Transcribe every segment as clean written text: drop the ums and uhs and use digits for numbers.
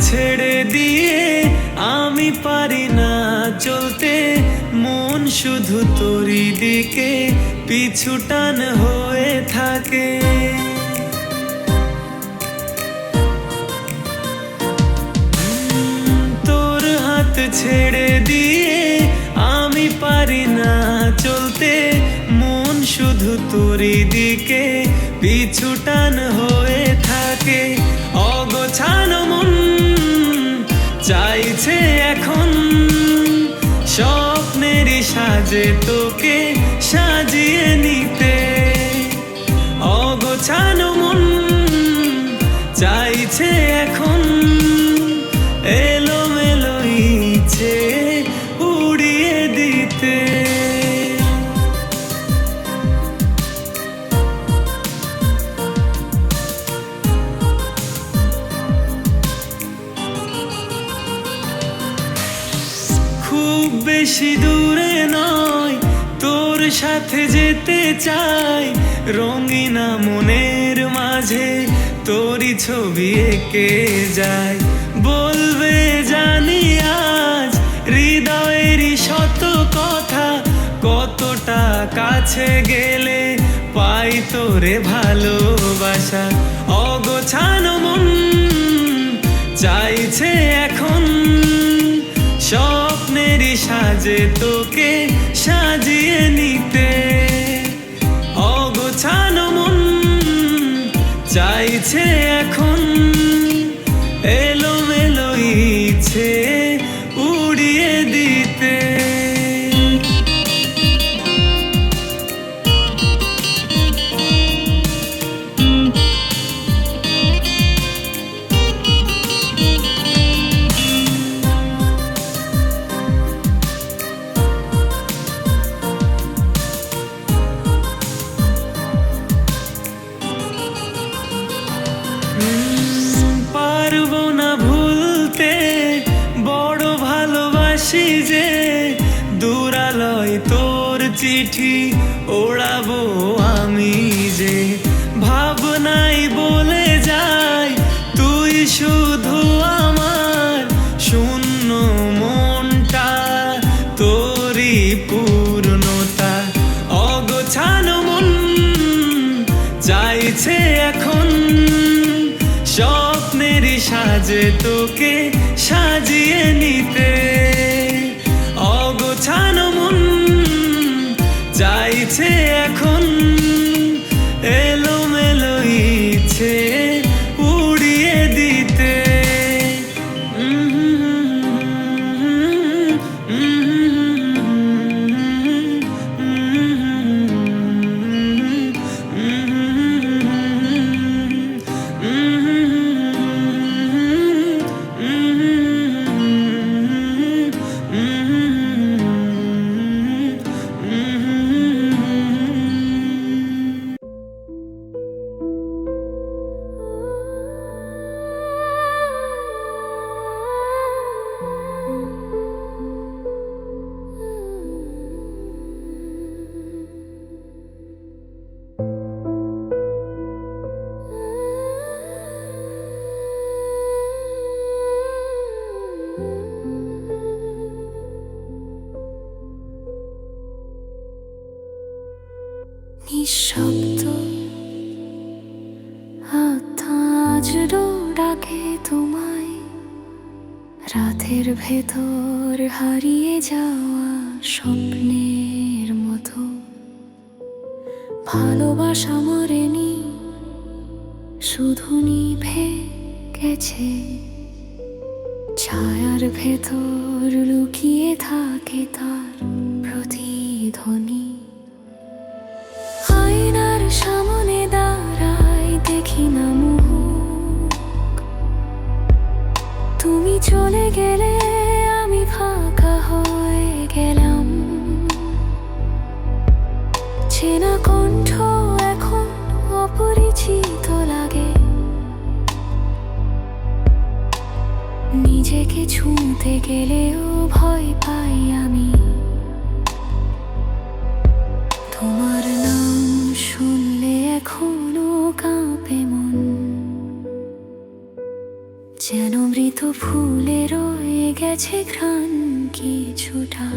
ছেড়ে দিয়ে আমি পারি না চলতে, মন শুধু তোরই দিকে পিছু টান হয়ে থাকে। তোর হাত ছেড়ে দিয়ে আমি পারি না চলতে, মন শুধু তোরই দিকে পিছু টান হয়ে থাকে। অগোছানো মন চাইছে এখন স্বপ্নেরই সাজে তোকে সাজিয়ে নিতে। অগোছানো মন চাইছে এখন এলোমেলো ইচ্ছে উড়িয়ে দিতে। খুব বেশি দূরে নয়, তোর সাথে যেতে চাই, রঙিনা মনের মাঝে তোরই ছবি এঁকে যায়। বলবে জানি আজ হৃদয়েরই শত কথা, কতটা কাছে গেলে পাই তোরে ভালোবাসা। অগোছানো মন চাইছে এখন স্বপ্নেরই সাজে তোকে সাজিয়ে নিতে। অগোছানো মন চাইছে এখন এলোমেলো ইচ্ছে উড়িয়ে দিতে। পারবো না ভুলতে বড় ভালোবাসি যে, দূরালয় তোর চিঠি ওড়াবো আমি যে। ভাবনাই বলে যাই তুই শুধু আমার, শূন্য মনটা তোরই পূর্ণতা। অগোছানো মন চাইছে এখন স্বপ্নেরই সাজে তোকে সাজিয়ে নিতে। অগোছানো মন চাইছে এখন এলোমেলো ইচ্ছে উড়িয়ে দিতে। নিঃশব্দ আজ ডাকে তোমায়, রাতের ভেতর হারিয়ে যাওয়া স্বপ্নের মতো। ভালোবাসা মরেনি, শুধু নিভে গেছে, ছায়ার ভেতর লুকিয়ে থাকে তার প্রতিধ্বনি। আয়নার সামনে দাঁড়াই দেখি না মুখ, তুমি চলে গেলে আমি ফাঁকা হয়ে গেলাম। চেনা কণ্ঠ এখন অপরিচিত লাগে, নিজেকে ছুঁতে গেলেও ভয় পাই আমি। তোমার নাম শুনলে এখনো কাঁপে মন, যেন মৃত আছে ঘ্রাণ কিছুটা।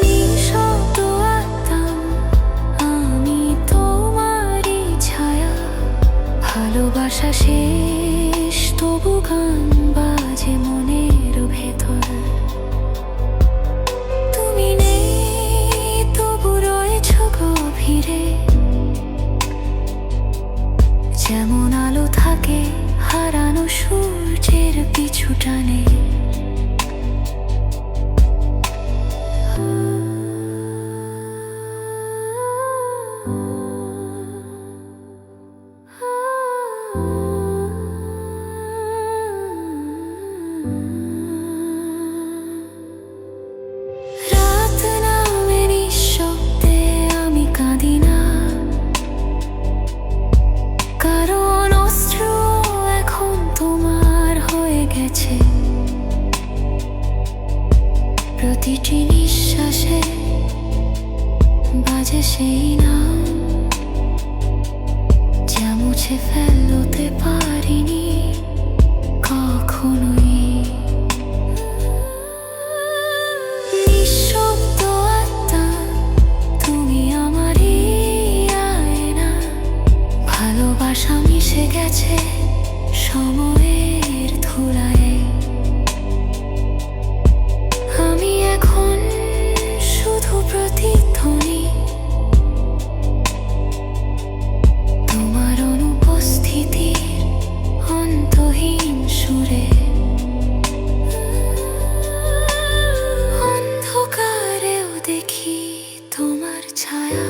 নিঃশব্দ আত্মাম আমি তোমারই ছায়া, ভালোবাসা শেষ তবু গান বাজে মনের ভেতর। তুমি নেই তবু রয়েছ গভীরে, যেমন আলো থাকে হারানো সূর্যের পিছু টানে। রাত নামে নিঃশব্দে আমি কাঁদি না, কারণ অস্ত্র এখন তোমার হয়ে গেছে। প্রতিটি নিঃশ্বাসে বাজে সেই নাম, যা মুছে ফেলতে পারিনি কখনোই। নিঃশব্দ আত্মা তুমি আমারই আয়না, ভালোবাসা মিশে গেছে সময়ের ধুলায়। আমি এখন শুধু প্রতিধ্বনি, তোমার অনুপস্থিতির অন্তহীন সুরে। অন্ধকারেও দেখি তোমার ছায়া,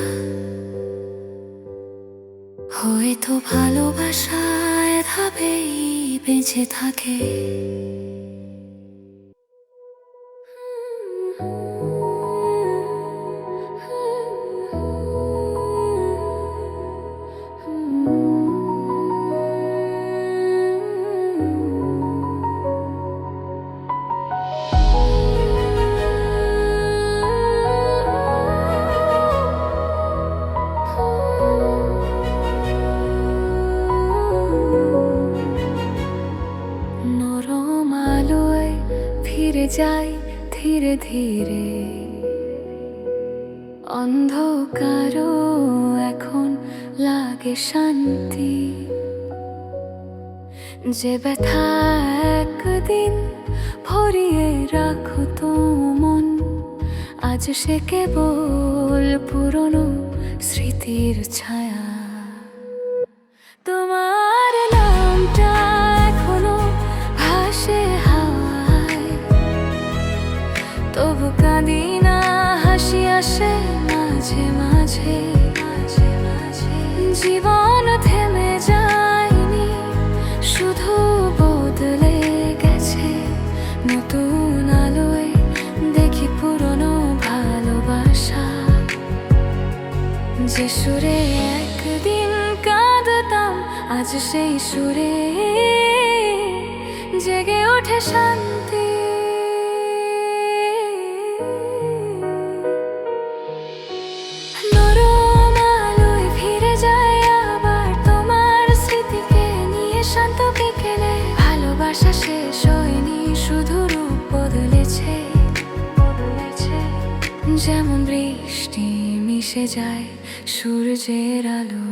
হয়তো ভালোবাসায় ধাবেই বেঁচে থাকে। নরম আলোয় ফিরে যাই ধীরে ধীরে, অন্ধকারও এখন লাগে শান্তি। যে ব্যথা একদিন ভরিয়ে রাখো তো মন, আজ সে কেবল পুরনো স্মৃতির ছায়া। তোমার নামটা এখনো ভাসে হাওয়ায়, তবু কাঁদি না, হাসি আসে মাঝে মাঝে। জীবন থেমে যায়নি, শুধু বদলে গেছে। নতুন আলোয় দেখি পুরনো ভালোবাসা, যে সুরে একদিন কাঁদতাম আজ সেই সুরে জেগে ওঠে শান্তি। নরম আলোয় ফিরে যায় আবার তোমার স্মৃতিকে নিয়ে, শান্ত বিকেলে। ভালোবাসা শেষ হয়নি, শুধু রূপ বদলেছে। যেমন বৃষ্টি মিশে যায় সূর্যের আলো।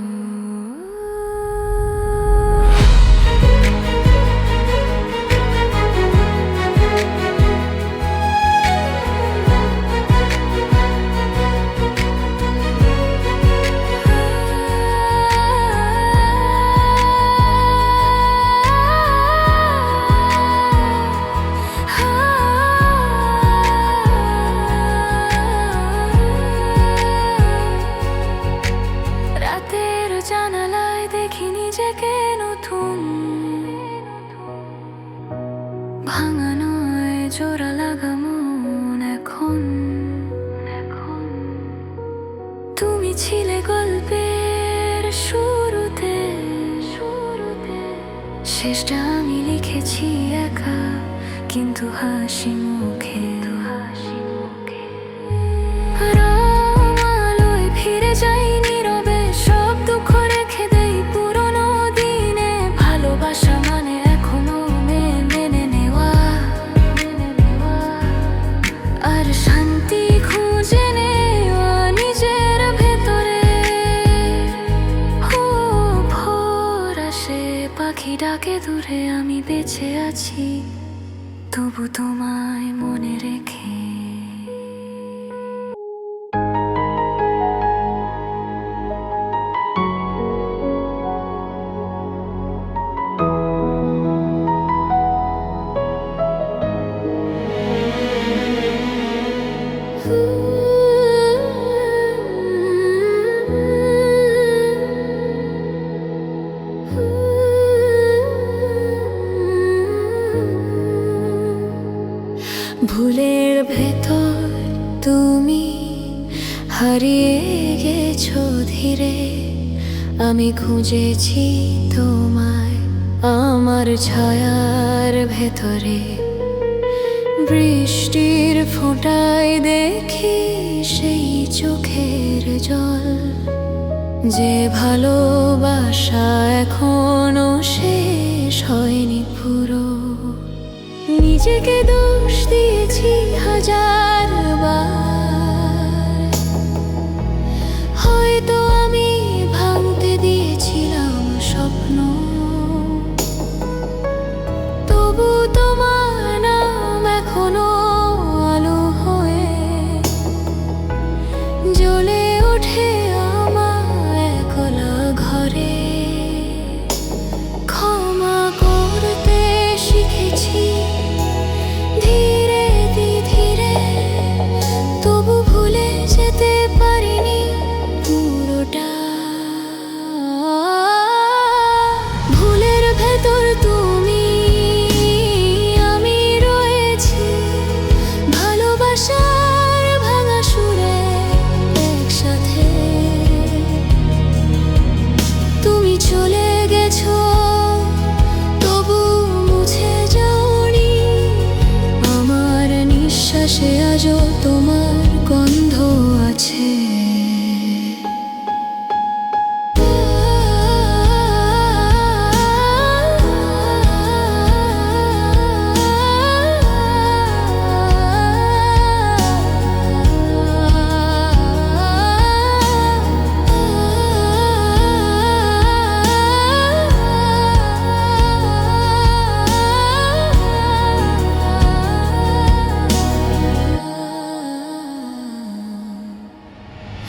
জানালায় দেখি নিজেকে নতুন, ভাঙানো জোড়া লাগা মন এখন। তুমি ছিলে গল্পের শুরুতে, শেষটা আমি লিখেছি একা, কিন্তু হাসি মুখে। আলোয় ফিরে যাই নীরবে, সব দুঃখ রেখে দেই পুরনো দিনে। ভালোবাসা মানে এখনো বেঁচে আছি তবু তোমায় মনে রেখে। ভুলের ভেতর তুমি হারিয়ে গেছো ধীরে, আমি খুঁজেছি তোমায় আমার ছায়ার ভেতরে। বৃষ্টির ফোঁটায় দেখি সেই চোখের জল, যে ভালোবাসা এখনো শেষ হয়নি পুরো। নিজেকে দোষ দিয়েছি হাজার বার, হয়তো আমি ভাঙতে দিয়েছিলাম স্বপ্ন। তবু তোমার নাম এখনো আলো হয়ে জ্বলে ওঠে আমার একলা ঘরে। ক্ষমা করতে শিখেছি ধীরে ধীরে, তবু ভুলে যেতে পারিনি পুরোটা। ভুলের ভেতর তুমি আমি রয়েছি, ভালোবাসার ভাঙা সুরে একসাথে। তুমি চলে গেছো তবু মুছে যাওনি, আমার নিঃশ্বাসে আজও তোমার গন্ধ আছে।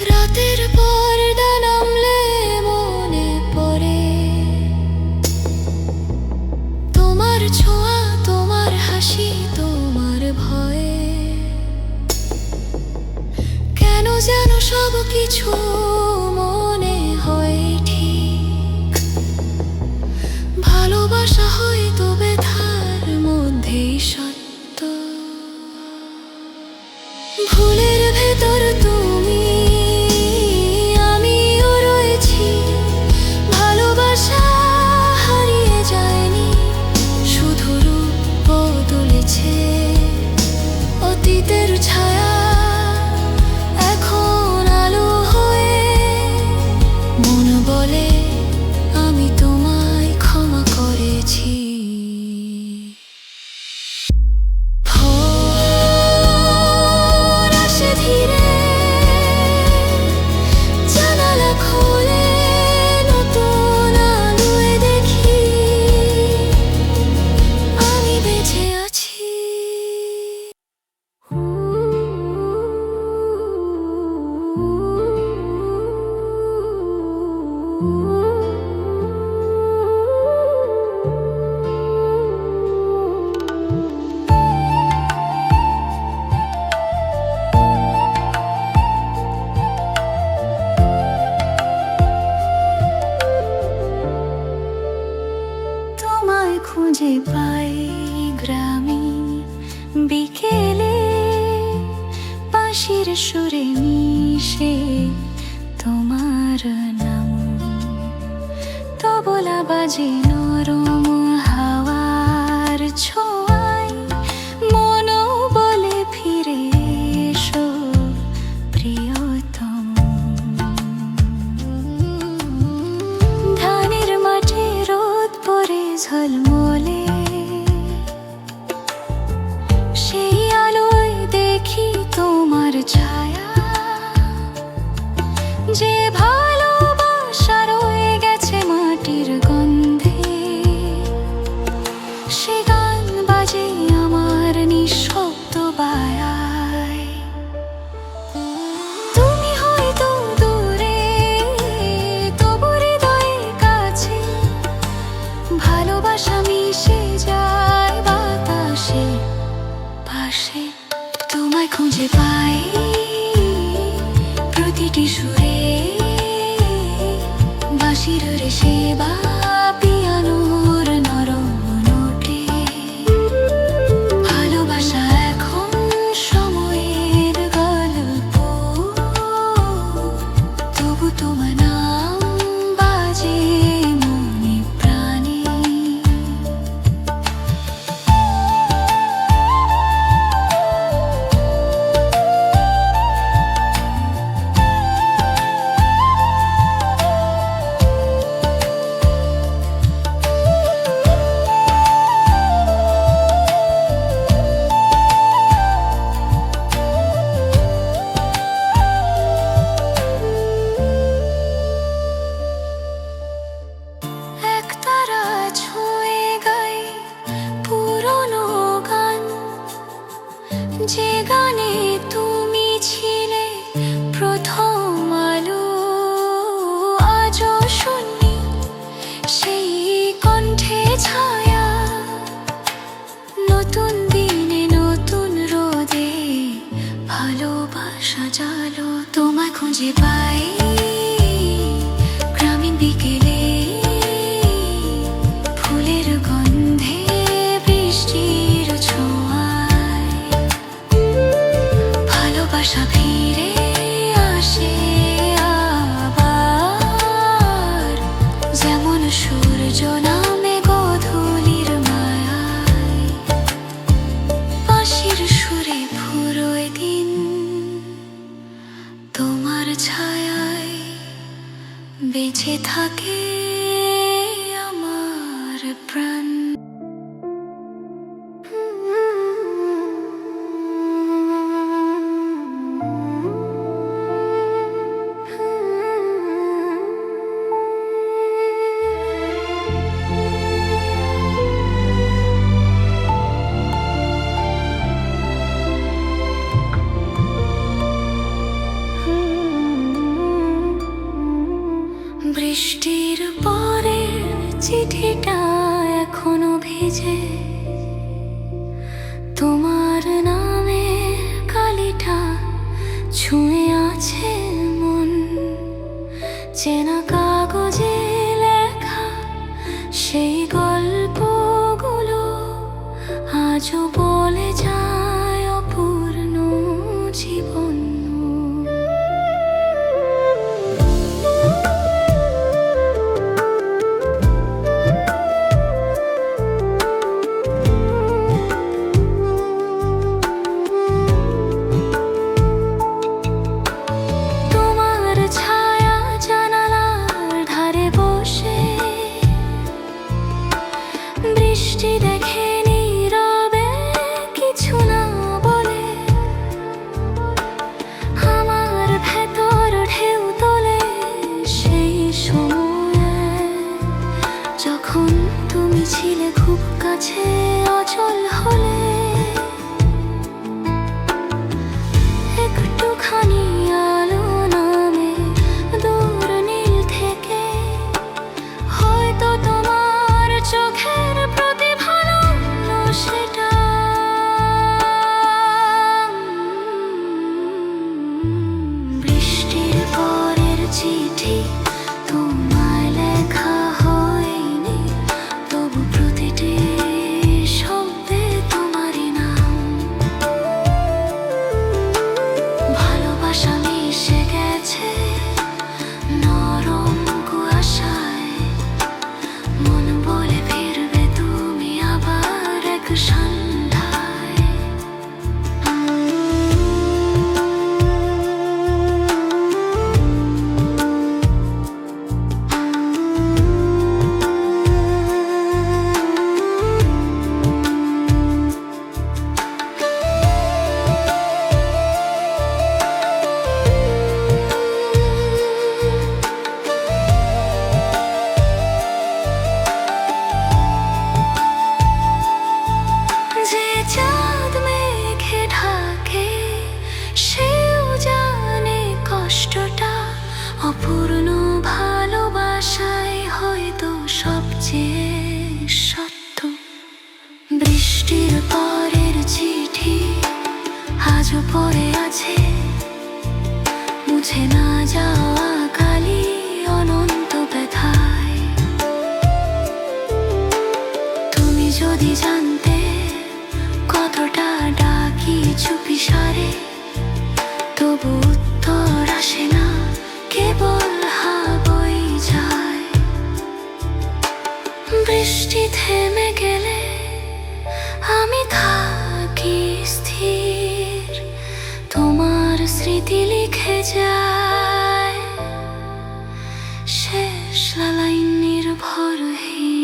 রাতের পর্দা নামলে মনে পড়ে তোমার ছোঁয়া, তোমার হাসি, তোমার ভয়ে। কেন যেন সব কিছু মনে হয় ঠিক, ভালোবাসা হয়তো ব্যথার মধ্যেই সত্য। ভুলের ভেতর তুমি আমিও রয়েছি, ভালোবাসা হারিয়ে যায়নি, শুধু রূপ বদলেছে। অতীতের ছায়া এখন আলো হয়ে মন বলে আমি তোমায় ক্ষমা করেছি। ধীরে জানালা খোলে নতুন আলোয় দেখি আমি বেঁচে আছি। তোমায় খুঁজে পাই গ্রামে বিকেলে, বাঁশির সুরে মিশে তোমার নাম। তবলা বাজে নরম হাওয়ার ছোঁয়ায়, মনও বলে ফিরে এসো প্রিয়তম। ধানের মাঠে রোদ পড়ে ঝলমলে, সেই আলোয় দেখি তোমার ছায়া। যে ভালোবাসা রয়ে গেছে মাটির গন্ধে, ভাসে তোমায় খুঁজে পাই প্রতিটি সুরে বাঁশির রেশে বা পিয়ানোর নরম নোটে ভালোবাসা এখন সময়ের গল্প তবু তোমার নাম বাজে মনে প্রাণে একতারা ছুঁয়ে গাই পুরনো গান যে গানে তুমি ছিলে প্রথম আলো আজও শুনি সেই কণ্ঠে ছায়া নতুন দিনে নতুন রোদে ভালোবাসা জালো তোমায় খুঁজে পাই গ্রামীণ বিকেলে ফুলের গন্ধে বৃষ্টির ছোঁয়ায় ভালোবাসা ফিরে আসে আবার যেমন সূর্য নামে গোধূলির মায়ায় বাঁশির সুরে ফুরোয় দিন তোমার ছায়ায় বেঁচে থাকে আমার প্রাণ বৃষ্টির পরের চিঠিটা এখনো ভিজে তোমার নামে কালিটা ছুঁয়ে আছে মন চেনা কাগজে লেখা সেই গল্পগুলো আজও বলে যায় অপূর্ণ জীবন চুপি সারে, তবু উত্তর আসে না, কেবল হাওয়াই যায়। বৃষ্টি থেমে গেলে আমি থাকি স্থির, তোমার স্মৃতি লিখে যায় শেষ লালাইন নির্ভরহীন।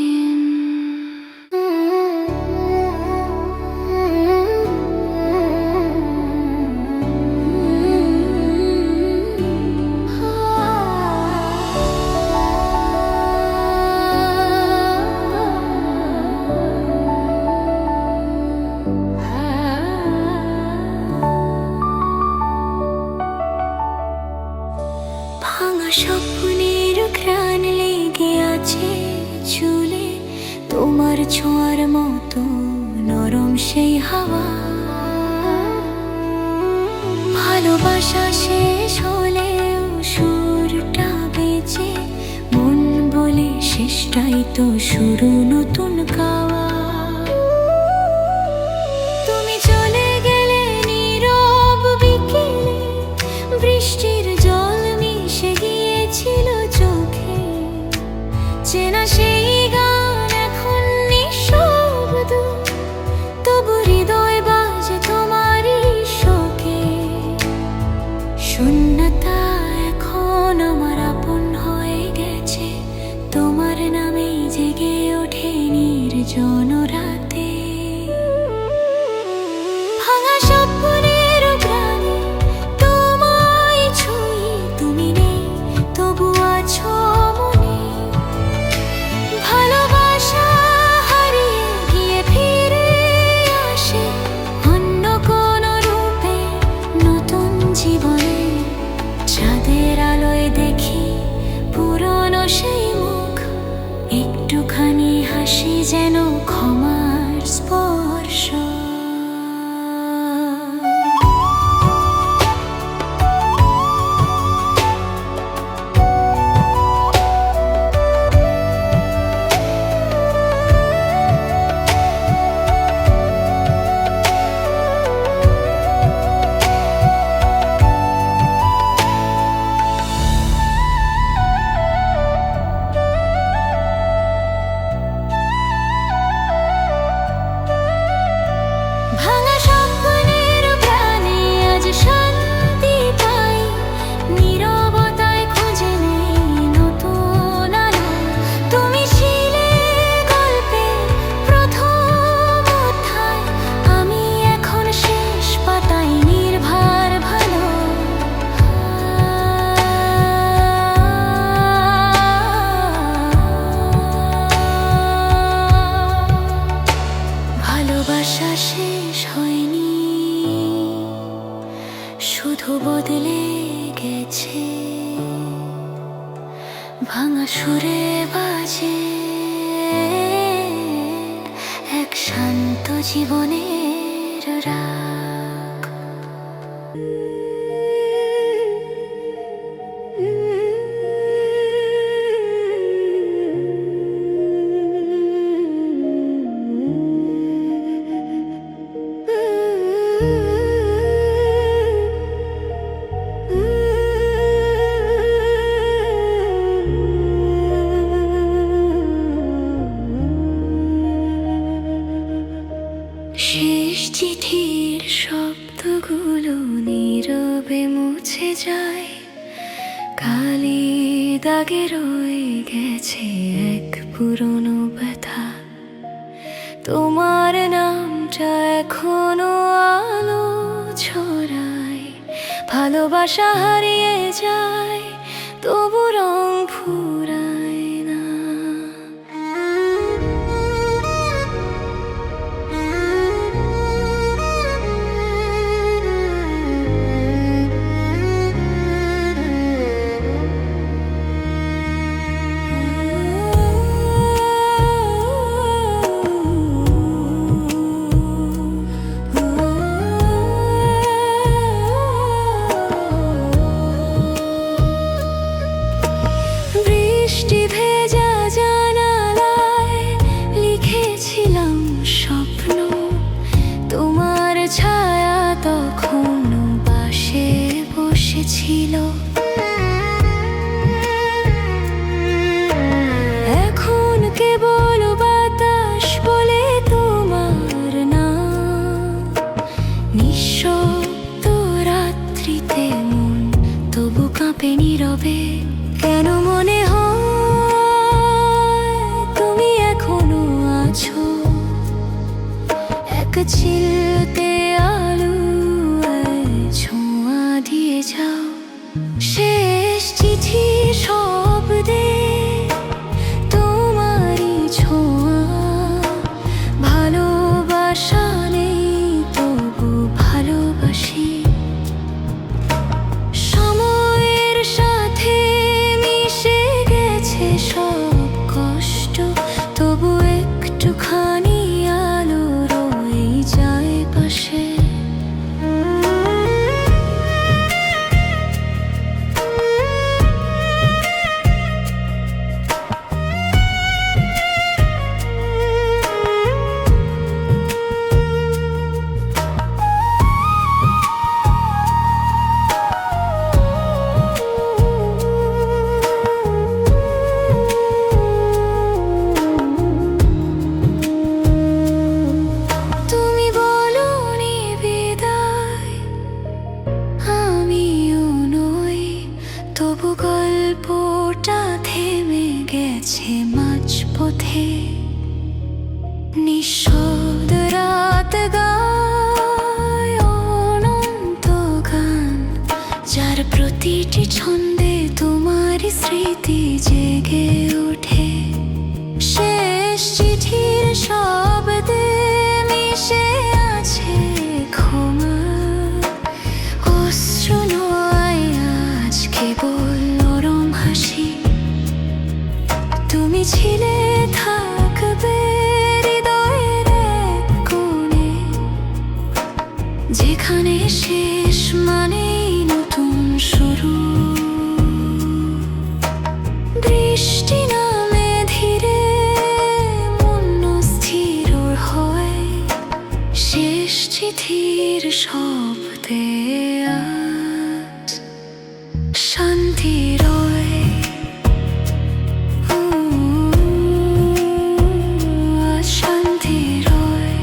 ভাঙা স্বপ্নের ঘ্রাণ লেগে আছে চুলে, তোমার ছোঁয়ার মতো নরম সেই হাওয়া। ভালোবাসা শেষ হলেও সুরটা বেঁচে, মন বলে শেষটাই তো শুরু নতুন গাওয়া। তুমি চলে গেলে নীরব বিকেলে, বৃষ্টির জল মিশে গিয়েছিল চোখে, চেনা সেই গান এখন নিঃশব্দ, তবু হৃদয় বাজে তোমারই শোকে। শূন্যতা এখন আমার আপন হয়ে গেছে, তোমার নামেই জেগে ওঠে নির্জন রাতে। ভাঙা স্বপ্নের গ্রামে তোমায় ছুঁই, তুমি নেই তবু আছো মনে। ভালোবাসা হারিয়ে গিয়ে ফিরে আসে অন্য কোনো রূপে, নতুন জীবনে। চাঁদের আলোয় দেখি পুরনো সেই মুখ, একটুখানি হাসি যেন ক্ষমার স্পর্শ। ভাঙা স্বপ্নের প্রাণে আজ শান্তি পাই, নীরবতায় খুঁজে নেই নতুন আলো। তুমি ছিলে গল্পের প্রথম অধ্যায়, আমি এখন শেষ পাতায় নির্ভার ভালো। ভালোবাসা শেষ হয়নি, শুধু বদলে গেছে। ভাঙা সুরে বাজে এক শান্ত জীবনের রাগ। শেষ চিঠির শব্দগুলো নীরবে মুছে যায়, কালি দাগে রয়ে গেছে এক পুরনো ব্যথা। তোমার নামটা এখনো আলো ছড়ায়, ভালোবাসা হারিয়ে যায় তবু রং ফুরায় না। ছিল। এখন কেবল বাতাস বলে তোমার নাম, নিঃশব্দ রাত্রিতে মন তবু কাঁপে নীরবে। কেন মনে হয় তুমি এখনো আছো, এক চিলতে আলো ছোঁয়া দিয়ে যাও। শেষ চিঠি শব্দে তোমারই ছোঁয়া, ভালোবাসা নেই তবু ভালোবাসি। সময়ের সাথে মিশে গেছে সব কষ্ট, তবু একটুখানি আলো রয়ে যায় পাশে। তবু গল্পটা থেমে গেছে মাঝপথে। নিঃশব্দ রাত গায় অনন্ত গান, যার প্রতিটি ছন্দে তোমারই স্মৃতি জেগে ওঠে। শেষ চিঠির শব্দে মিশে আছে ক্ষমা, অশ্রু নয় আজ কেবল নরম হাসি। তুমি ছিলে থাকবে হৃদয়ের এক কোণে, যেখানে শেষ মানেই নতুন শুরু। বৃষ্টি নামে ধীরে মন স্থির হয়, শেষ চিঠির শব্দে আজ শান্তি রয়। আজ শান্তি রয়।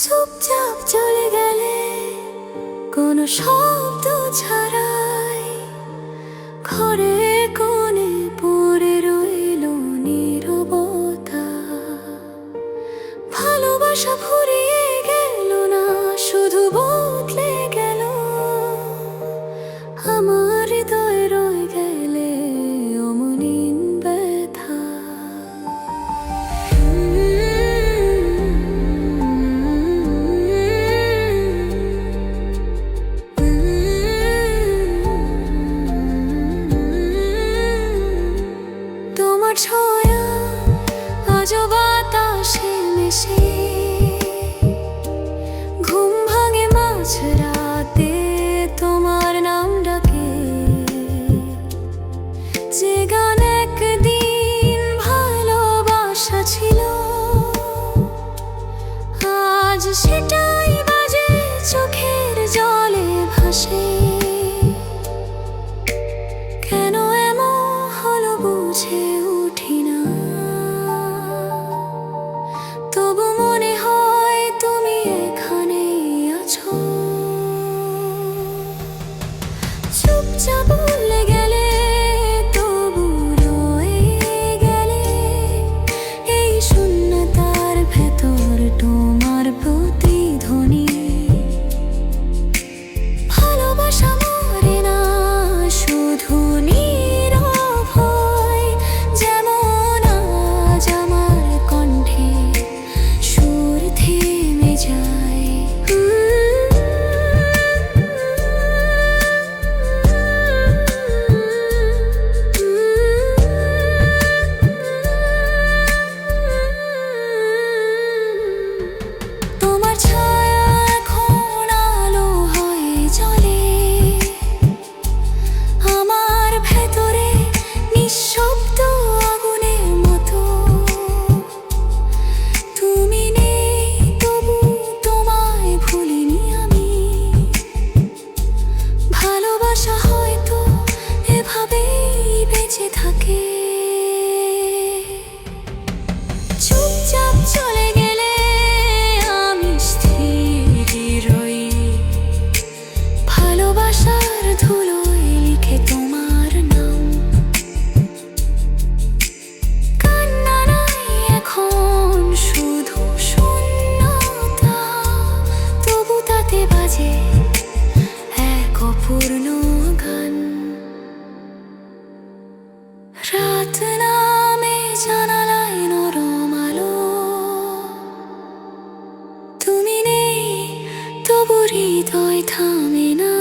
চুপচাপ চলে গেলে কোনো শব্দ ছাড়াই, ঘরে কোণে পড়ে রইল নীরবতা। ভালোবাসা ফুরিয়ে গেল না, শুধু বদলে গেল। আমার হৃদয়ে রয়ে গেলে অমলিন ব্যথা। তোমার ছোঁয়া আজও বাতাসে মিশে, ঘুম ভাঙে মাঝরাতে তোমার নাম ডাকে। যে গান একদিন ভালোবাসা ছিল, আজ সেটাই বাজে চোখের জলে ভাসে। কেন এমন হলো বুঝে উঠি না, তবু মনে হয় তুমি এখানেই আছো। চুপচাপ বলে গেলে তবু রয়ে গেলে, এই শূন্যতার ভেতর তোমার প্রতিধ্বনি। হৃদয় থামে না।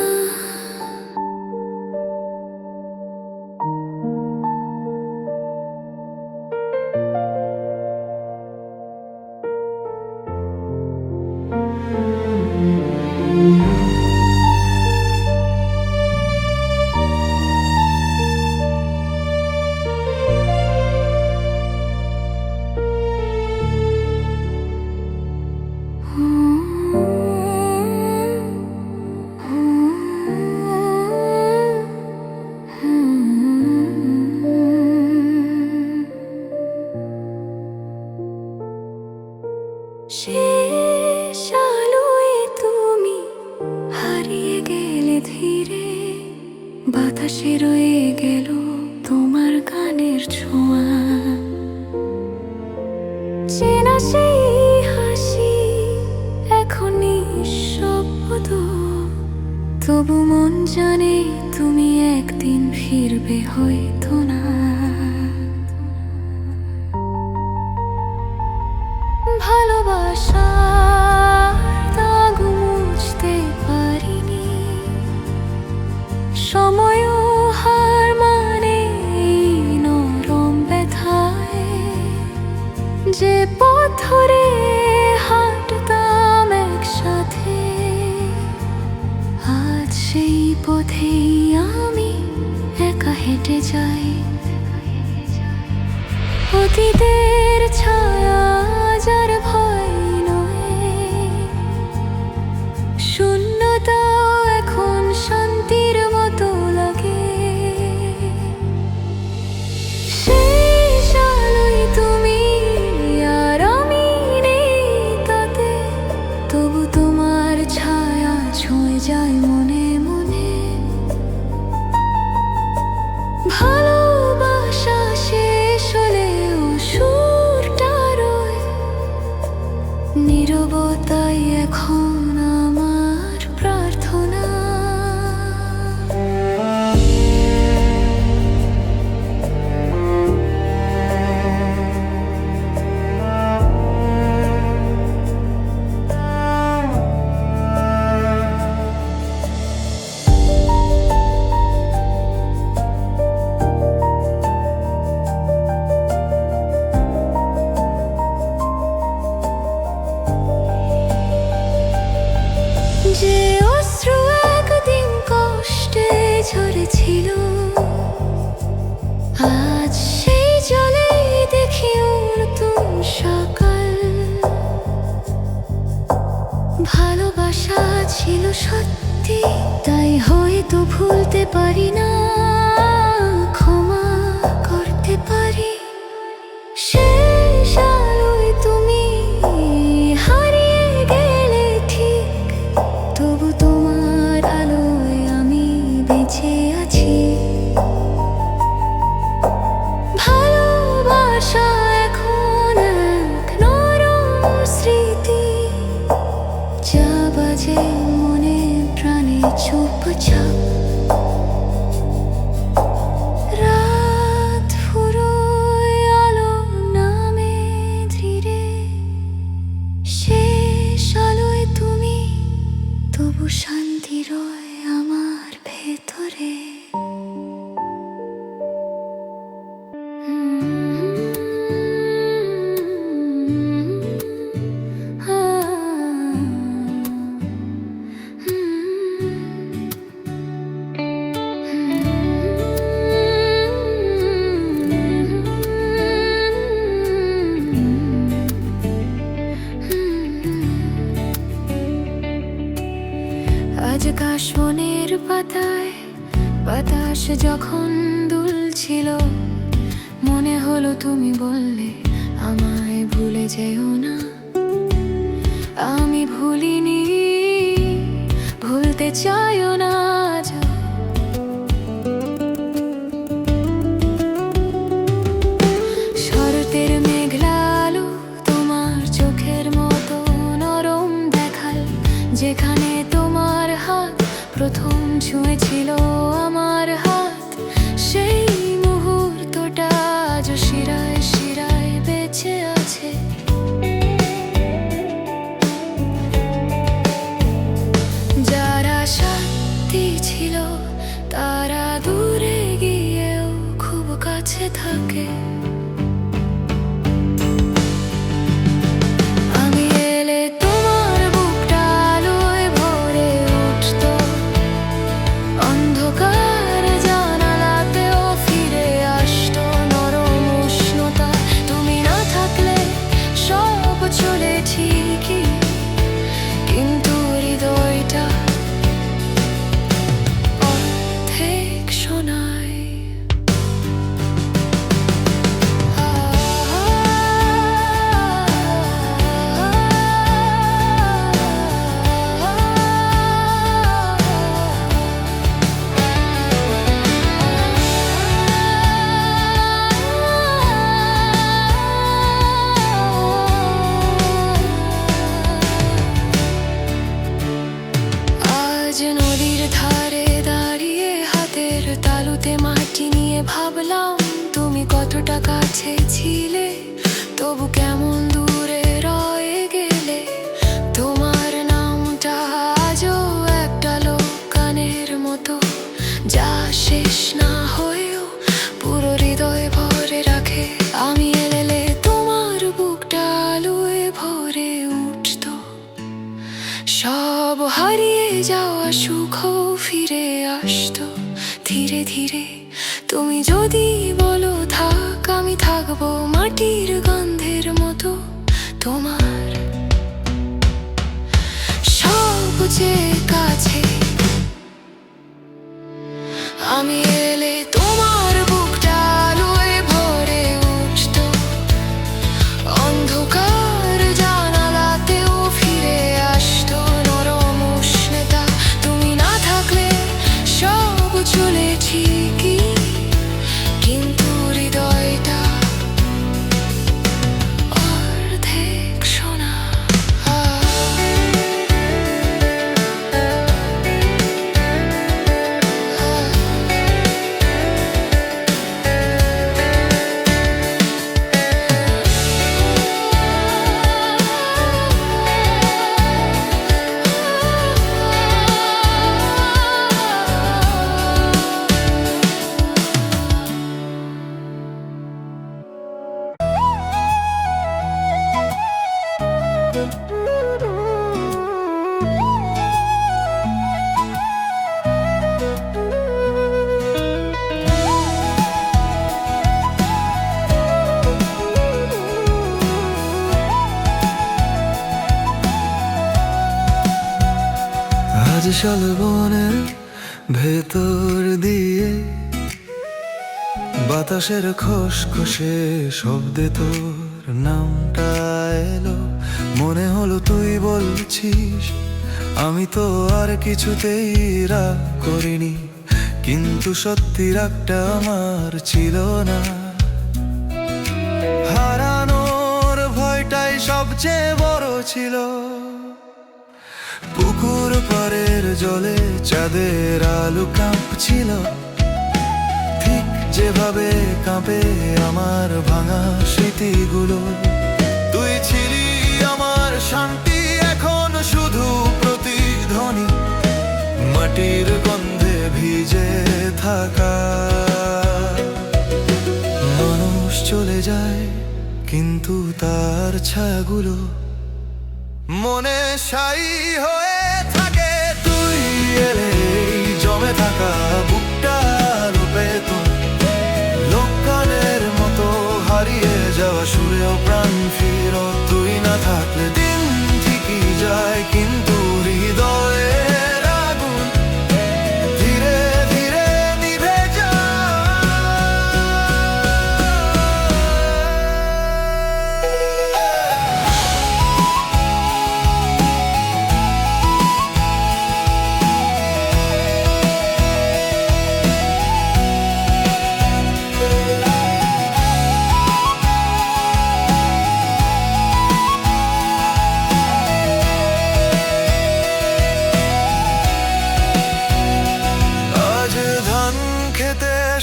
শেষ আলোয় তুমি হারিয়ে গেলে ধীরে, বাতাসে রয়ে গেল তোমার গানের ছোঁয়া। চেনা সেই হাসি এখন নিঃশব্দ, তবু মন জানে তুমি একদিন ফিরবে হয়তো না। ভালোবাসার দাগ মুছতে পারিনি, সময়ও হার মানে এই নরম ব্যথায়। যে পথ ধরে হাঁটতাম একসাথে, আজ সেই পথেই আমি একা হেঁটে যাই। অতীতের ছায়া যার ভয় নয়, শূন্যতা এখন শান্তির মতো লাগে। শেষ আলোয় তুমি আর আমি নেই তাতে, তবু তোমার ছায়া ছুঁয়ে যায় মনে মনে। ভালোবাসা শেষ হলেও সুরটা রয়, নীরবতাই এখন আমার প্রার্থনা। যে অশ্রু একদিন কষ্টে ঝরেছিল, আজ সেই জলেই দেখি নতুন সকাল। ভালোবাসা ছিল সত্যি, তাই হয়তো ভুলতে পারি না, ক্ষমা করতে পারি। শেষ আলোয় তুমি হারিয়ে গেলে ঠিক, তবু তোমার আলোয় আমি বেঁচে আছি। ভালোবাসা এখন এক নরম স্মৃতি, যা বাজে মনে প্রাণে চুপচাপ। রাত ফুরোয় আলো নামে ধীরে, শেষ আলোয় তুমি, তবু শান্তি রয় আমার ভেতরে। আজ কাশবনের পাতায় বাতাস যখন দুলছিল, মনে হলো তুমি বললে আমায় ভুলে যেও না। আমি ভুলিনি, ভুলতে চাইও না আজও। শরতের মেঘলা আলো তোমার চোখের মতো নরম দেখাল, যেখানে তোমার হাত প্রথম ছুঁয়েছিল আমার হাত। সেই মুহূর্তটা আজ শিরায় শিরায় বেঁচে আছে। সব হারিয়ে যাওয়া সুখ ফিরে আসতো ধীরে ধীরে। তুমি যদি বলো থাক, আমি থাকবো মাটির গন্ধের মতো তোমার সবচেয়ে কাছে। আমি এলে তোমার বুকটা আলোয় ভরে উঠতো, অন্ধকার জানালাতেও ফিরে আসতো নরম উষ্ণতা। তুমি না থাকলে সব চলে ঠিকই, কিন্তু হৃদয়টা অর্ধেক শোনা। আজ শালবনের ভেতর দিয়ে বাতাসের খসখসে শব্দে তোর নামটা এলো। মনে হলো তুই বলছিস, আমি তো আর কিছুতেই রাগ করিনি, কিন্তু সত্যি রাগটা আমার ছিল না। হারানোর ভয়টাই সবচেয়ে বড় ছিল। পুকুর পাড়ের জলে চাঁদের আলো কাঁপছিল, ঠিক যেভাবে কাঁপে আমার ভাঙা স্মৃতিগুলো। তুই ছিলি আমার শান্তি, এখন শুধু প্রতিধ্বনি, মাটির গন্ধে ভিজে থাকা। মানুষ চলে যায়, কিন্তু তার ছায়াগুলো মনে সাই হয়ে থাকে। তুই এলে জমে থাকা বুকটা রূপে তো লোকগানের মতো হারিয়ে যাওয়া সুরেও প্রাণ ফিরো। তুই না থাকলে দিন ঠিকই যায়, কিন্তু হৃদয়ের আগুন ধীরে ধীরে নিভে যায়।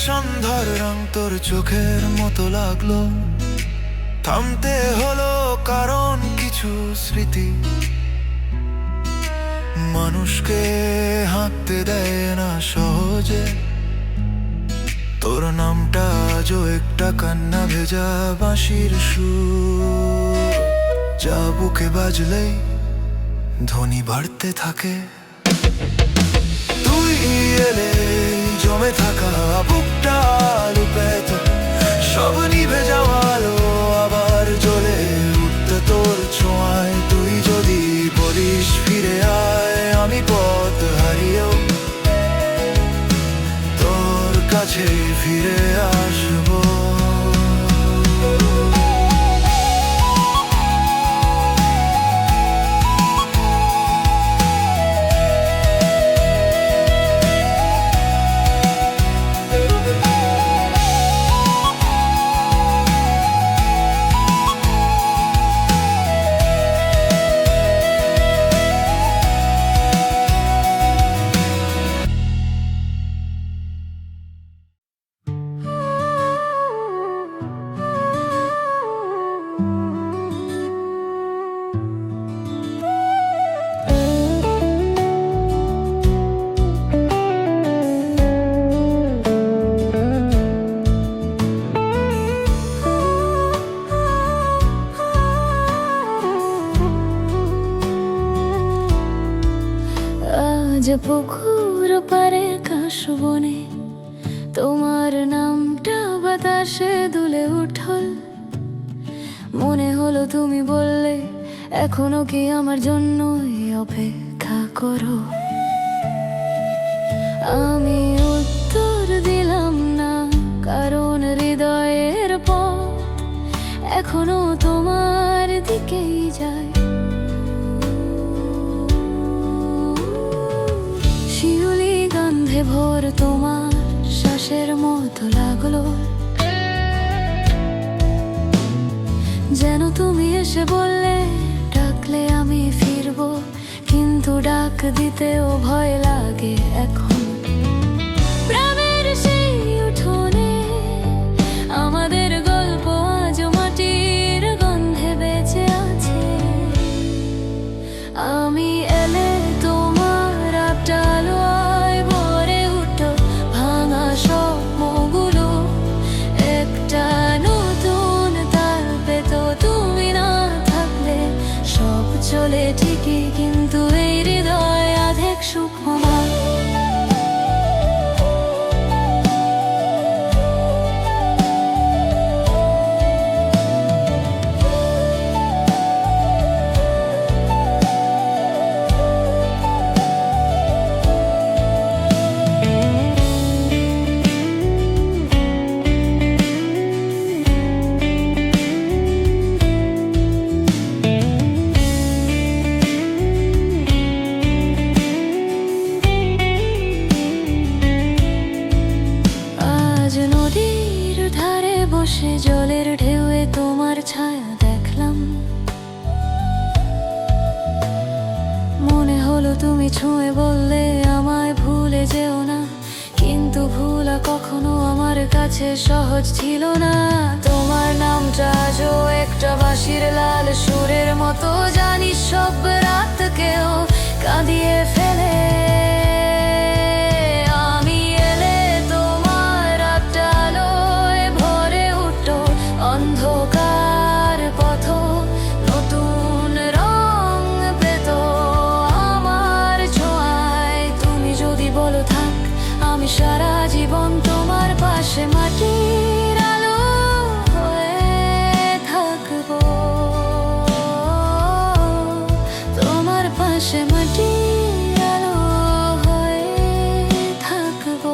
সন্ধ্যার রং তোর চোখের মতো লাগলো, থামতে হলো কারণ কিছু স্মৃতি মানুষকে হাঁটতে দেয় না সহজে। তোর নামটা আজও একটা কান্না ভেজা বাঁশির সুর, যা বুকে বাজলেই ধ্বনি বাড়তে থাকে। তুই এলে জমে থাকা বুকটা রূপে তো সব নিভে যাওয়া আলো আবার জ্বলে উঠতে তোর ছোঁয়ায়। তুই যদি বলিস ফিরে আয়, আমি পথ হারিয়েও তোর কাছে ফিরে আসবো। পুকুর পারে কাশবনে তোমার নামটা বাতাসে দুলে উঠল। মনে হলো তুমি বললে এখনো কি আমার জন্যই অপেক্ষা করো। আমি উত্তর দিলাম না, কারণ হৃদয়ের পথ এখনো তোমার দিকেই যায়। শিউলি গন্ধে ভোর তোমার শ্বাসের মতো লাগলো, যেন তুমি এসে বললে ডাকলে আমি ফিরবো। কিন্তু ডাক দিতেও ভয় লাগে এখন। প্রাণের সেই উঠোনে আমাদের গল্প আজ মাটির গন্ধে বেঁচে আছে। আমি এলে তোমার আবডালোয় ভরে উঠো ভাঙা স্বপ্নগুলো একটা নতুন তাল পেত। তুমি না থাকলে সব চলে ঠিকই, কিন্তু এই হৃদয় আধেক সূক্ষ্ম। আজ নদীর ধারে বসে জলের ঢেউয়ে তোমার ছায়া দেখলাম। মনে হলো তুমি ছুঁয়ে বললে আমায় ভুলে যেও না, কিন্তু ভুলা কখনো আমার কাছে সহজ ছিল না। তোমার নামটা আজও একটা বাঁশির লাল সুরের মতো, জানিস সব রাতকেও কাঁদিয়ে ফেলে। আমি এলে তোমার আবডালোয় ভরে উঠো অন্ধকার পথ নতুন রং পেত আমার ছোঁয়ায়। তুমি যদি বলো থাক, আমি সারা জীবন তোমার পাশে মাটির আলো হয়ে থাকবো। তোমার পাশে মাটির আলো হয়ে থাকবো।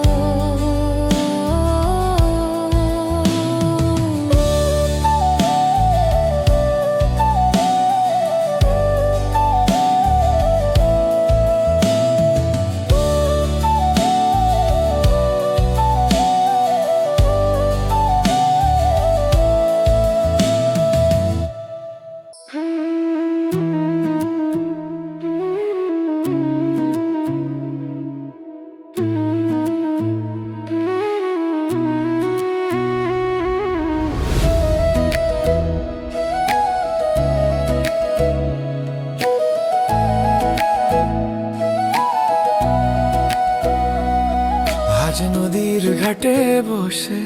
আজ নদীর ঘাটে বসে,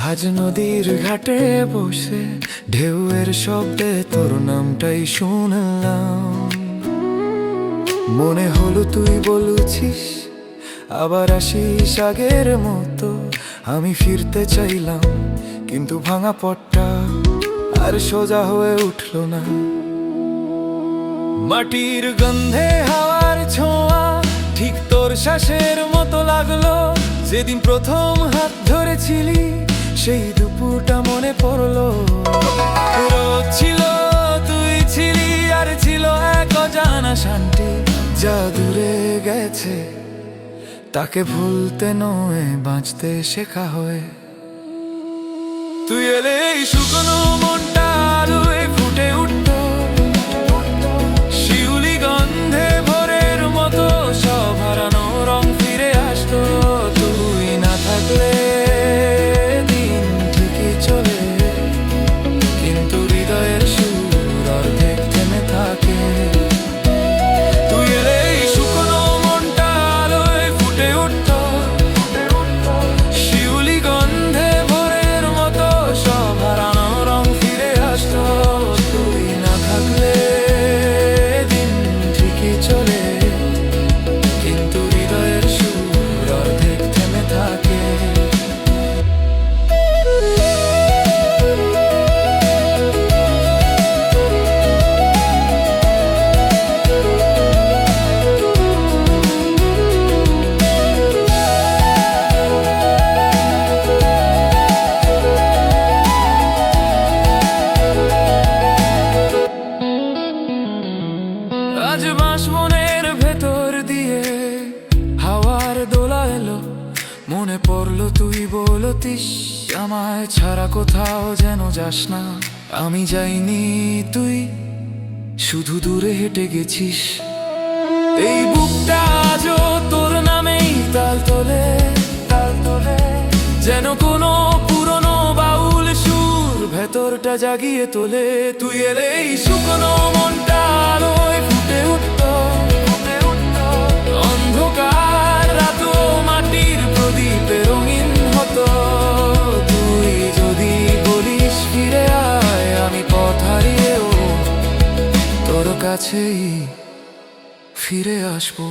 আজ নদীর ঘাটে বসে ঢেউয়ের শব্দে তোর নামটাই শুনলাম। মনে হলো তুই বলছিস আবার আসিস আগের মতো। আমি ফিরতে চাইলাম, কিন্তু ভাঙা পথটা আর সোজা হয়ে উঠলো না। মাটির গন্ধে হাওয়ার ছোঁয়া ঠিক তোর শ্বাসের মতো লাগলো। যেদিন প্রথম হাত ধরেছিলি সেই দুপুরটা মনে পড়লো। রোদ ছিল, তুই ছিলি, আর ছিল এক অজানা শান্তি যা দূরে গেছে। তাকে ভুলতে নয়, বাঁচতে শেখা হয়। তুই এলে এই শুকনো মনটা আলোয় ফুটে উঠতো, শিউলি গন্ধে ভোরের মতো সব হারানো রং ফিরে আসতো। তুই না থাকলে দিন ঠিকই চলে, কিন্তু হৃদয়ের সুর অর্ধেক থেমে থাকে। তুই এলে এই শুকনো মনটা আলোয় ফুটে উঠতো, শিউলি গন্ধে ভোরের মতো সব হারানো রং ফিরে আসতো। আজ বাঁশ মনের ভেতর দিয়ে হাওয়ার দোলা এলো, মনে পড়লো তুই বলতিস আমায় ছাড়া কোথাও যেন যাস না। আমি যাইনি, তুই শুধু দূরে হেঁটে গেছিস। এই বুকটা আজও তোর নামেই তাল তোলে, তাল তোলে, যেন কোনো পুরনো বাউল সুর ভেতরটা জাগিয়ে তোলে। তুই এলেই শুকনো মনটা আলোয় ফুটে উঠত, ফুটে উঠত। অন্ধকার রাতও মাটির প্রদীপে রঙিন হতো। তুই যদি বলিস ফিরে আয়, আমি পথ হারিয়েও তোর কাছেই ফিরে আসবো।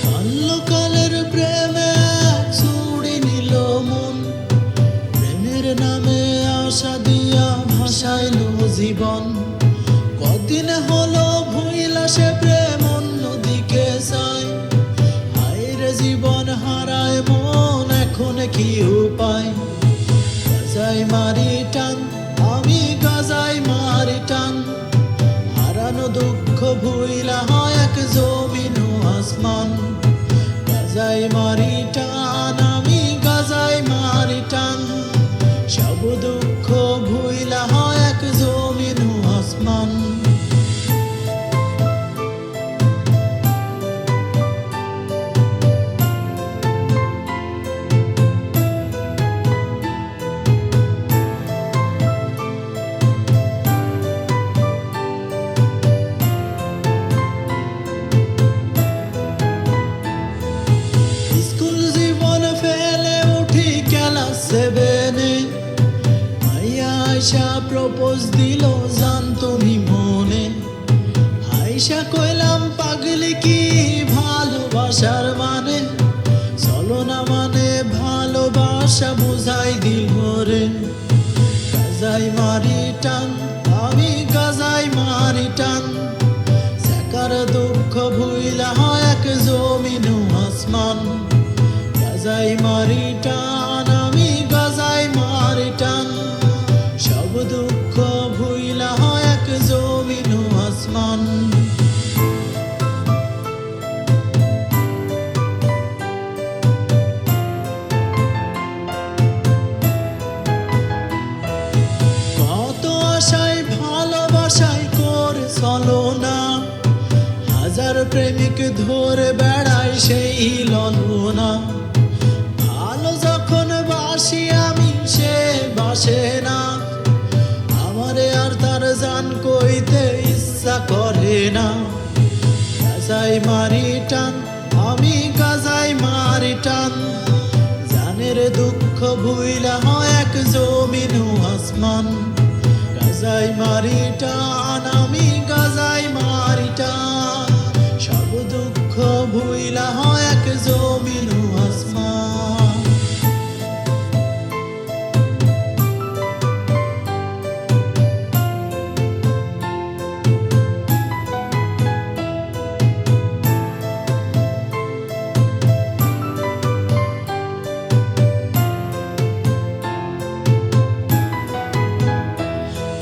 বাল্যকালের প্রেমে এক ছুড়ি নিল মন, প্রেমের নামে আশা দিয়া ভাসাইলো জীবন। কদিন হলো ভুইলা সে প্রেম অন্যদিকে চায়, হায়রে জীবন হারায় মন এখন কি উপায়। গাজাই মারি টান, আমি গাজাই মারি টান, হারানো দুঃখ ভুইলা হয় এক জমিন ও আসমান। গাজাই মারি টান, আমি গাজাই মারি টান, সব দুঃখ ভুইলা হয় এক জমিন ও আসমান। স্কুল জীবন ফেলে উঠি ক্লাস সেভেনে, মাইয়া আয়সা প্রপোজ দিল জান তুমি মনে। আয়সা কইলাম পাগলি কি ভালোবাসার মানে, চলো না মানে ভালোবাসা বুঝাই দিল রে। গাজাই মারি টান, আমি গাজাই মারি টান, সেকার দুঃখ ভুইলা হয় এক জমিন ও আসমান। গাজাই মারি টান, আমি গাজাই মারি টান, সব দুঃখ ভুইলা হয় এক জমিন ও আসমান। কত আশায় ভালোবাসায় করে চলো না, হাজার প্রেমিক ধরে বেড়ায় সেই ললনা। ভালো যখন বাসি আমি সে বাসে না, আমারে আর তার জান কইতে ইচ্ছা করে না। গাজাই মারি টান, আমি গাজাই মারি টান, জানের দুঃখ ভুইলা হয় এক জমিন ও আসমান। গাজাই মারি টান, আমি গাজাই মারি টান, সব দুঃখ ভুইলা হয় এক জমিন ও আসমান।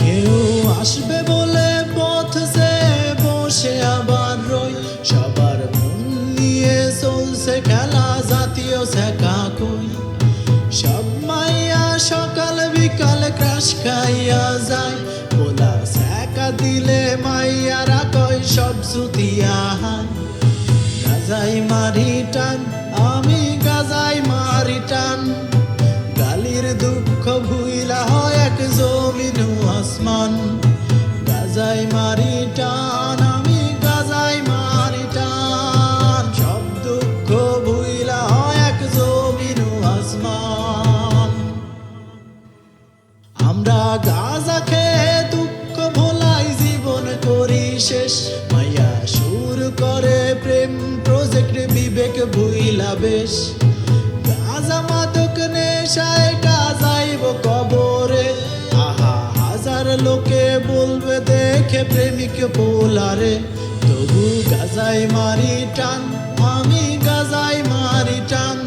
কেউ আসবে বলে পথ যে বসে আবার রই, সবার মন নিয়ে চলছে খেলা জাতীয় শেখা কই। সব মাইয়া সকাল বিকাল ক্রাশ খাইয়া যায়, বলা শেখা দিলে মাইয়ারা কয় সব সুতিয়া হায়। গাজাই মারি টান, আমি গাজাই মারি টান। গালির দুঃখ ভুইলা হয় এক জমিন আসমান। গাজাই মারি টান, আমি গাজাই মারি টান। সব দুঃখ ভুইলা হয় এক জমিন আসমান। আমরা গাজা খেয়ে দুঃখ ভোলাই জীবন করি শেষ। মাইয়া সুর করে প্রেম প্রজেক্ট বিবেক ভুইলা বেশ। গাজা মাদক নেশায় গাজাইব কবরে। আহা হাজার লোকে বলবে দেখে প্রেমিক পোলারে। তবু গাজাই মারি টান, আমি গাজাই মারি টান।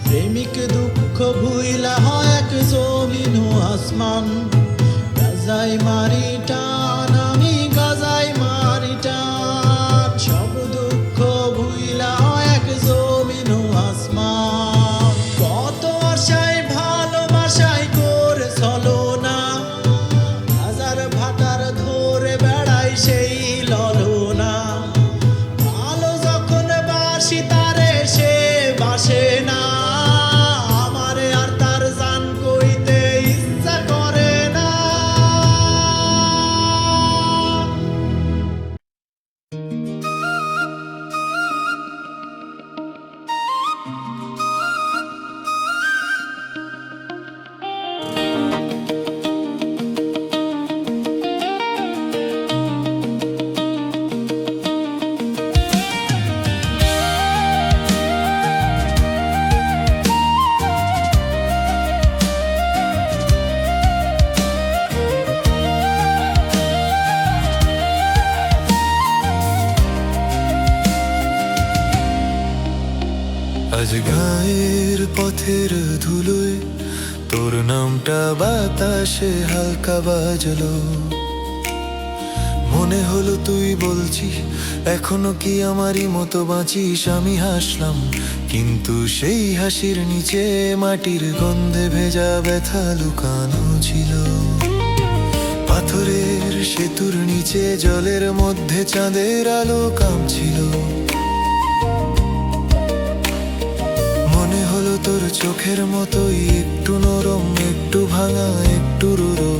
প্রেমিক দুঃখ ভুইলা হয় এক জমিন আসমান। গাজাই মারি টান, আমি গাজাই মারি টান। সব দুঃখ ভুইলা হয় এক জমিন আসমান। কত আশায় ভালোবাসায় করে চলো না, হাজার ভাটার ধরে বেড়াই সেই ললনা। ভালো যখন বাসি তারে সে বাসে না, আমারে আর তার জান কইতে ইচ্ছা করে না। আজ গায়ের পথের ধুলোয় তোর নামটা বাতাসে হালকা বাজলো। মনে হলো তুই বলছিস এখনো কি আমারই মতো বাঁচিস। আমি হাসলাম কিন্তু সেই হাসির নিচে মাটির গন্ধে ভেজা ব্যথা লুকানো ছিল। পাথরের সেতুর নিচে জলের মধ্যে চাঁদের আলো কাঁপছিল। মনে হলো তোর চোখের মতোই একটু নরম, একটু ভাঙা, একটু রুড়ো।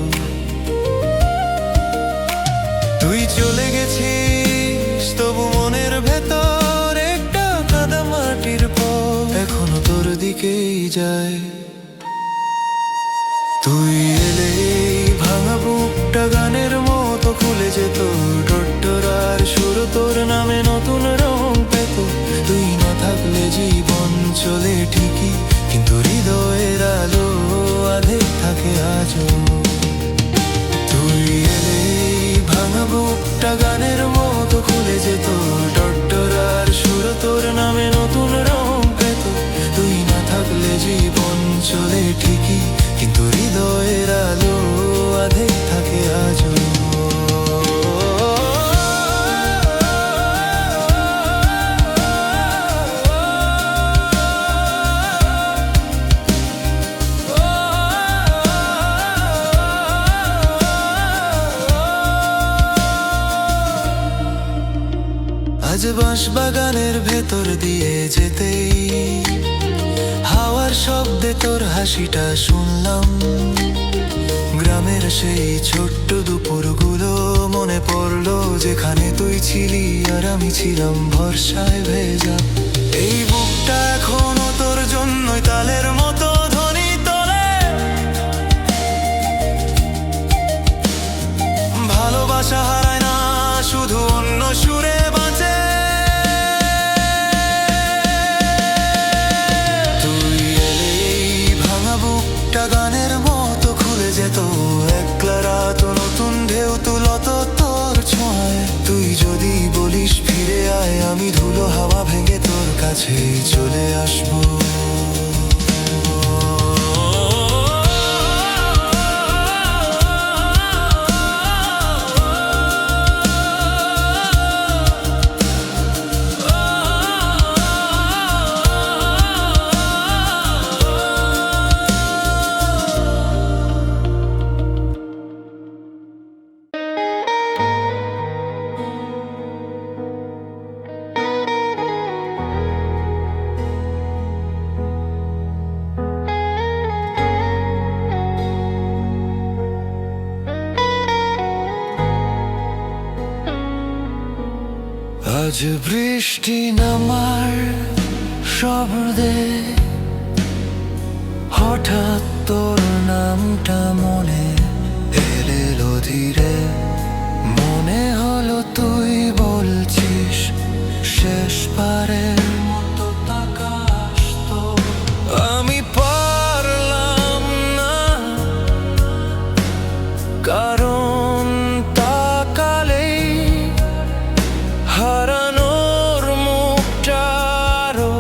তুই চলে গেছিস তবু মনের ভেতর একটা কাদা মাটির পথ এখনো তোর দিকেই যায়। তুই এলে ভাঙা বুকটা গানের মতো খুলে যেত। টট্টরার সুর তোর নামে নতুন রং পেত। তুই না থাকলে জীবন চলে ঠিকই, কিন্তু হৃদয়ের আলো আধে থাকে আজও। তুই এলে ভাঙা বুকটা গানের মতো খুলে যেত। টট্টরার সুর তোর নামে নতুন রং পেত। তুই না থাকলে জীবন চলে ঠিকই, কিন্তু হৃদয়ের আলো আধে থাকে আজও। আজ বাঁশ বাগানের ভেতর দিয়ে যেতেই হাওয়ার শব্দে তোর হাসিটা শুনলাম। গ্রামের সেই ছোট্ট দুপুরগুলো মনে পড়লো, যেখানে তুই ছিলি আর আমি ছিলাম ভরসায় ভেজা। এই বুকটা এখনো তোর জন্যই তালের মতো ধ্বনি তোলে। ভালোবাসা হারায় না, শুধু অন্য সুরে বাঁচে। তুই এলে ভাঙা বুকটা গানের মতো খুলে যেত। একলা রাত নতুন ঢেউ তুলত তোর ছোঁয়ায়। তুই যদি বলিস ফিরে আয়, আমি ধুলো হাওয়া আজ বৃষ্টি নামার শব্দে হঠাৎ তোর নামটা মনে এলো ধীরে, মনে হলো তুই বলছিস শেষবারের মতো তাকাস তো। আমি পারলাম না, কারণ তাকালেই হারানোর মুখটা আরো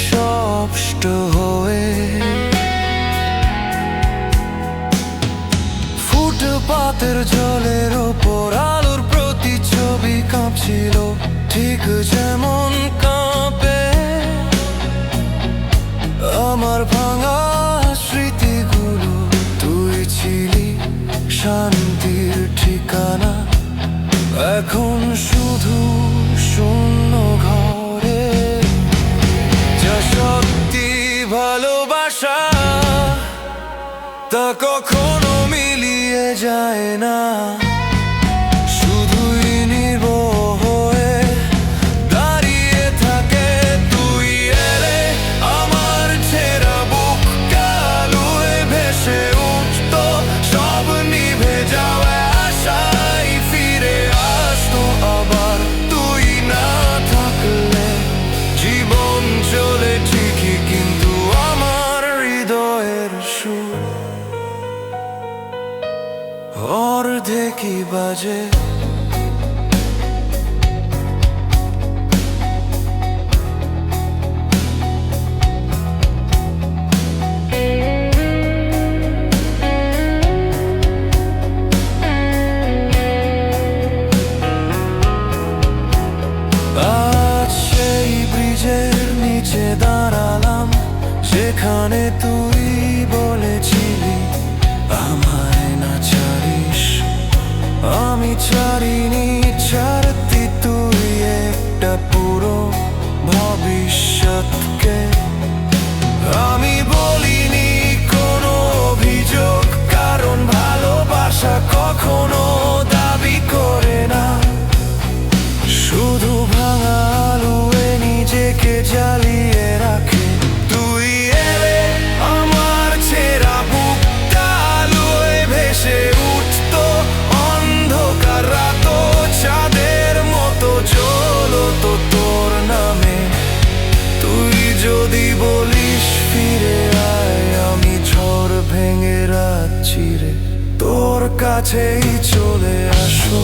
স্পষ্ট হয়ে। ফুটপাতের জলের ওপর আলোর প্রতিছবি কাঁপছিল, ঠিক যেমন কাঁপে আমার ভাঙা স্মৃতিগুলো। তুই ছিলি শান্তির ঠিকানা, এখন শুধু শূন্য ঘরে। যা সত্যি ভালোবাসা তা কখনো মিলিয়ে যায় না, শুধুই নির্ভর হয়ে দাঁড়িয়ে থাকে। তুই এলে আমার ছেঁড়া বুকটা আলোয় ভেসে উঠত, সব নিভে যাওয়া আশায় ফিরে আসতো আবার। তুই না থাকলে জীবন চলে ঠিকই, কিন্তু আমার হৃদয়ের সুর অর্ধেকই বাজে। আজ সেই ব্রিজের নিচে দাঁড়ালাম, যেখানে তুই বলেছিলি আমায় না ছাড়িস। আমি ছাড়িনি, ছাড়তি তুই একটা পুরো ভবিষ্যৎকে। আমি বলিনি কোনো অভিযোগ, কারণ ভালোবাসা কখনো দাবি করে না, শুধু ভাঙা আলোয় নিজেকে জ্বালিয়ে রাখে। তুই এলে আমার ছেঁড়া বুকটা আলোয় ভেসে উঠত, অন্ধকার রাত চাঁদের মতো জ্বলতো তোর নামে। তুই যদি বলিস ফিরে আয়, আমি ঝড় ভেঙে রাত চিরে তোর কাছেই চলে আসো।